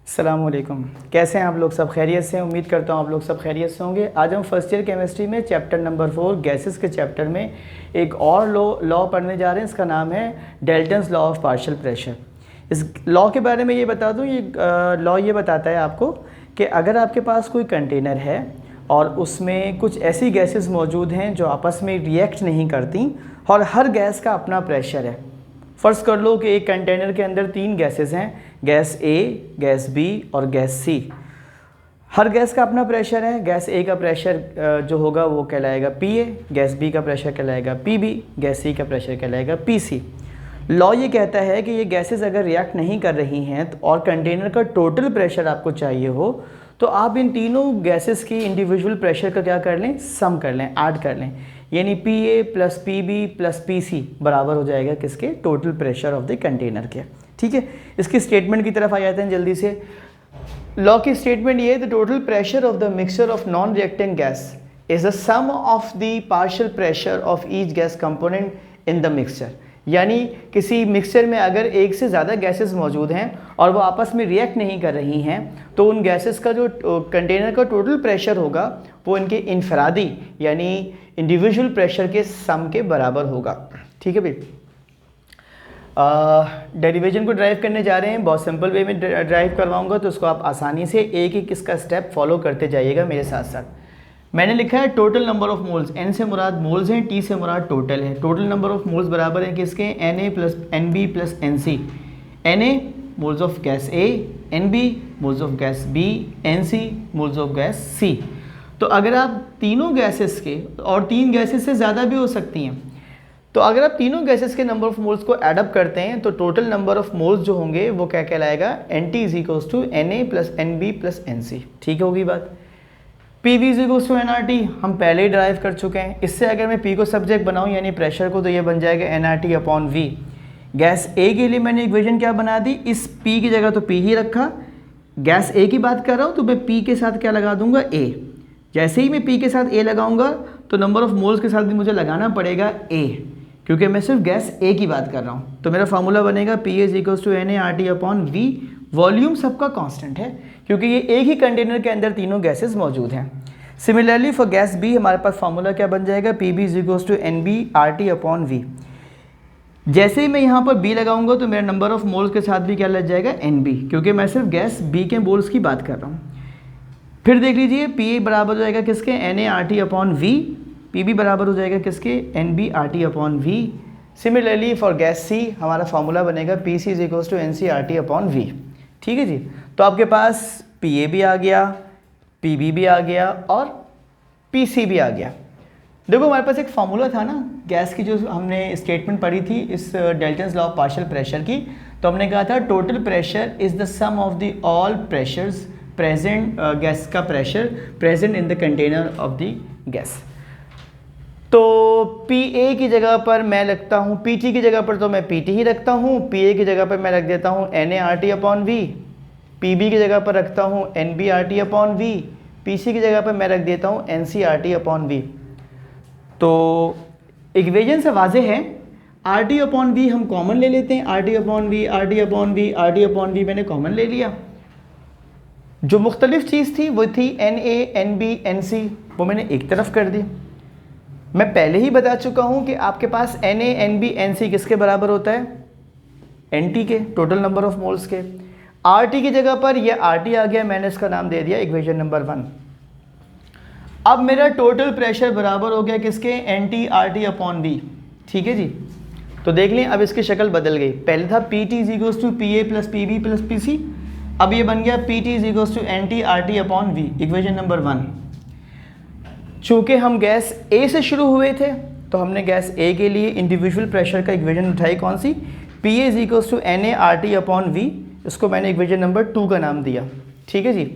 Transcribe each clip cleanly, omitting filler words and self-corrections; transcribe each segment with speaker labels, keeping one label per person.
Speaker 1: अस्सलामुअलैकुम। कैसे हैं आप लोग? सब खैरियत से हैं? उम्मीद करता हूँ आप लोग सब खैरियत से होंगे। आज हम फर्स्ट ईयर केमिस्ट्री में चैप्टर नंबर 4 गैसेस के चैप्टर में एक और लॉ पढ़ने जा रहे हैं। इसका नाम है Dalton's law of partial pressure. इस लॉ के बारे में ये बता दूँ, ये लॉ ये बताता है आपको कि अगर आपके पास कोई कंटेनर है और उसमें कुछ ऐसी गैसेस मौजूद हैं जो आपस में रिएक्ट नहीं करती और हर गैस का अपना प्रेशर है। फ़र्ज़ कर लो कि एक कंटेनर के अंदर 3 गैसेस हैं, गैस ए, गैस बी और गैस सी। हर गैस का अपना प्रेशर है। गैस ए का प्रेशर जो होगा वो कहलाएगा पी ए, गैस बी का प्रेशर कहलाएगा पी बी, गैस सी का प्रेशर कहलाएगा पी सी। लॉ ये कहता है कि ये गैसेस अगर रिएक्ट नहीं कर रही हैं और कंटेनर का टोटल प्रेशर आपको चाहिए हो तो आप इन तीनों गैसेस की इंडिविजुअल प्रेशर का क्या कर लें, सम कर लें, ऐड कर लें। यानी P A plus P B plus P C बराबर हो जाएगा किसके? Total pressure of the container के। ठीक है, इसकी स्टेटमेंट की तरफ आ जाते हैं जल्दी से। लॉ की स्टेटमेंट ये है, the total pressure of the mixture of non reacting gas is the sum of the partial pressure of each gas component in the mixture. यानी किसी मिक्सचर में अगर एक से ज़्यादा गैसेस मौजूद हैं और वो आपस में रिएक्ट नहीं कर रही हैं तो उन गैसेस का जो कंटेनर का टोटल प्रेशर होगा वो इनके इनफरादी यानी इंडिविजुअल प्रेशर के सम के बराबर होगा। ठीक है भाई, डेरिवेशन को ड्राइव करने जा रहे हैं। बहुत सिंपल वे में ड्राइव करवाऊंगा तो उसको आप आसानी से एक एक इसका स्टेप फॉलो करते जाइएगा मेरे साथ साथ। मैंने लिखा है total number of moles. N से मुराद मोल्स हैं, टी से मुराद टोटल है। टोटल नंबर ऑफ मोल्स बराबर है किसके? N A plus N B plus N C. N A moles of gas A, N B moles of gas B, N C moles of gas C. तो अगर आप तीनों gases के, और 3 gases से ज़्यादा भी हो सकती हैं, तो अगर आप तीनों गैसेस के नंबर ऑफ मोल्स को एडअप करते हैं तो टोटल नंबर ऑफ मोल्स जो होंगे वो क्या कहलाएगा? N T is equals to N A plus N B plus N C. ठीक होगी बात। P V is equals to N R T हम पहले ही ड्राइव कर चुके हैं। इससे अगर मैं पी को सब्जेक्ट बनाऊँ यानी प्रेशर को, तो ये बन जाएगा N R T upon V. Gas A के लिए मैंने इक्वेशन क्या बना दी? इस पी की जगह तो पी ही रखा। गैस ए की बात कर रहा हूँ तो मैं पी के साथ क्या लगा दूंगा? ए। जैसे ही मैं पी के साथ ए लगाऊंगा तो नंबर ऑफ मोल्स के साथ भी मुझे लगाना पड़ेगा ए, क्योंकि मैं सिर्फ गैस ए की बात कर रहा हूँ। तो मेरा फार्मूला बनेगा P is equals to N A R T upon V. Volume सबका कांस्टेंट है क्योंकि ये एक ही कंटेनर के अंदर तीनों गैसेस मौजूद हैं। सिमिलरली फॉर गैस बी हमारे पास फार्मूला क्या बन जाएगा? P B is equals to N B R T upon V. जैसे ही मैं यहाँ पर बी लगाऊंगा तो मेरा नंबर ऑफ मोल्स के साथ भी क्या लग जाएगा? एन बी, क्योंकि मैं सिर्फ गैस बी के मोल्स की बात कर रहा हूँ। फिर देख लीजिए पी बराबर हो जाएगा किसके? N A R T upon V. P B बराबर हो जाएगा किसके? N B R T upon V. Similarly for gas C हमारा फॉर्मूला बनेगा P C is equals to N C R T upon V. ठीक है जी, तो आपके पास पी ए भी आ गया, पी बी भी आ गया और पी सी भी आ गया। देखो हमारे पास एक फार्मूला था ना गैस की, जो हमने स्टेटमेंट पढ़ी थी इस Dalton's law of partial pressure की। तो हमने कहा था total pressure is the sum of the all pressures present, gas का pressure present in the container of the gas. तो पी ए की जगह पर मैं लगता हूँ, पी टी की जगह पर तो मैं पी टी ही रखता हूँ, पी ए की जगह पर मैं रख देता हूँ N A R T upon V. P B की जगह पर रखता हूँ N B R T upon V. P C की जगह पर मैं रख देता हूँ N C R T upon V. तो इक्वेशन से वाज़ेह है, आर टी अपॉन वी हम कॉमन ले लेते हैं। R T upon V, R T upon V, R T upon V मैंने कॉमन ले लिया। जो मुख्तलिफ चीज़ थी वो थी N A N B N C, वो मैंने एक तरफ कर दी। मैं पहले ही बता चुका हूँ कि आपके पास N A N B N C किसके बराबर होता है? एन टी के, टोटल नंबर ऑफ मोल्स के। आर टी की जगह पर ये आर टी आ गया, मैंने इसका नाम दे दिया इक्वेशन नंबर 1। अब मेरा टोटल प्रेशर बराबर हो गया किसके? N T R T upon V. ठीक है जी, तो देख लें अब इसकी शक्ल बदल गई। पहले था P T is equals to P A plus P B plus P C, अब ये बन गया P T is equals to N T R T upon V, equation number 1। चूँकि हम गैस ए से शुरू हुए थे तो हमने गैस ए के लिए इंडिविजुअल प्रेशर का इक्वेशन उठाई, कौन सी? P A is equals to N A R T upon V. इसको मैंने इक्वेशन नंबर 2 का नाम दिया। ठीक है जी,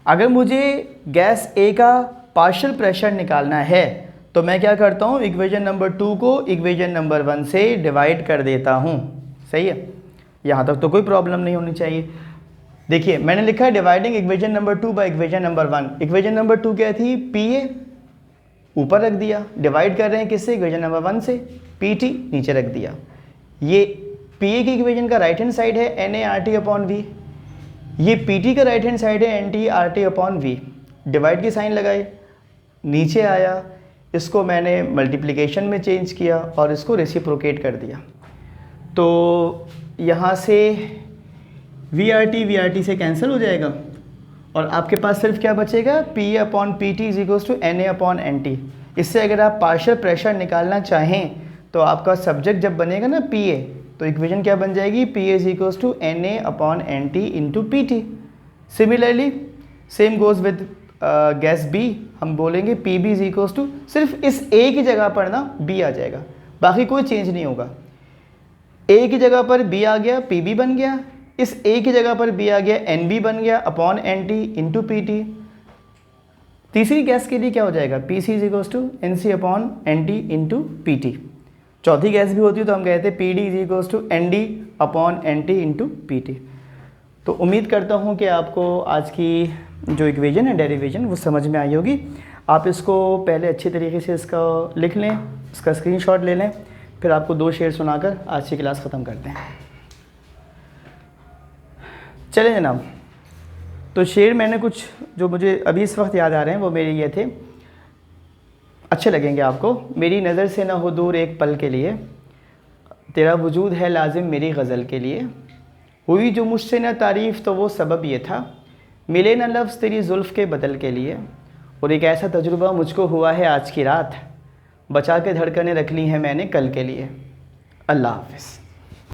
Speaker 1: अगर मुझे गैस ए का पार्शियल प्रेशर निकालना है तो मैं क्या करता हूँ? इक्वेशन नंबर 2 को इक्वेशन नंबर 1 से डिवाइड कर देता हूँ। सही है, यहाँ तक तो कोई प्रॉब्लम नहीं होनी चाहिए। देखिए मैंने लिखा है dividing equation number 2 by equation number 1। Equation number 2 क्या थी? पी ए ऊपर रख दिया, डिवाइड कर रहे हैं किससे? इक्वेशन नंबर 1 से। पी टी नीचे रख दिया। ये पी ए की इक्वेशन का राइट हैंड साइड है N A R T upon V. ये पी टी का राइट हैंड साइड है N T R T upon V, divide की साइन लगाई, नीचे आया, इसको मैंने मल्टीप्लिकेशन में चेंज किया और इसको रेसिप्रोकेट कर दिया। तो यहाँ से वी आर टी से कैंसिल हो जाएगा और आपके पास सिर्फ क्या बचेगा, P A upon P T is equals to N A upon N T. इससे अगर आप पार्शियल प्रेशर निकालना चाहें तो आपका सब्जेक्ट जब बनेगा ना पी ए, तो इक्वेशन क्या बन जाएगी, P A is equals to N A upon N T into P T. Similarly same goes with gas B, हम बोलेंगे P B is equals to, सिर्फ इस ए की जगह पर ना बी आ जाएगा, बाकी कोई चेंज नहीं होगा। ए की जगह पर बी आ गया, पी बी बन गया, इस ए की जगह पर बी आ गया, एन बी बन गया upon N T into P T. तीसरी गैस के लिए क्या हो जाएगा, P C is equals to N C upon N T into P T. चौथी गैस भी होती है तो हम कहते हैं P D is equals to N D upon N T into P T. तो उम्मीद करता हूँ कि आपको आज की जो इक्वेशन है डेरिवेशन वो समझ में आई होगी। आप इसको पहले अच्छी तरीके से इसका लिख लें, इसका स्क्रीनशॉट ले लें, फिर आपको 2 शेर सुनाकर आज की क्लास ख़त्म करते हैं। चलें जनाब, तो शेर मैंने कुछ जो मुझे अभी इस वक्त याद आ रहे हैं वो मेरे ये थे, अच्छे लगेंगे आपको। मेरी नज़र से ना हो दूर एक पल के लिए, तेरा वजूद है लाजिम मेरी गज़ल के लिए, हुई जो मुझसे ना तारीफ़ तो वो सबब ये था, मिले ना लफ्ज़ तेरी जुल्फ़ के बदल के लिए, और एक ऐसा तजुर्बा मुझको हुआ है आज की रात, बचा के धड़कनें रख ली हैं मैंने कल के लिए। अल्लाह हाफ़िज़।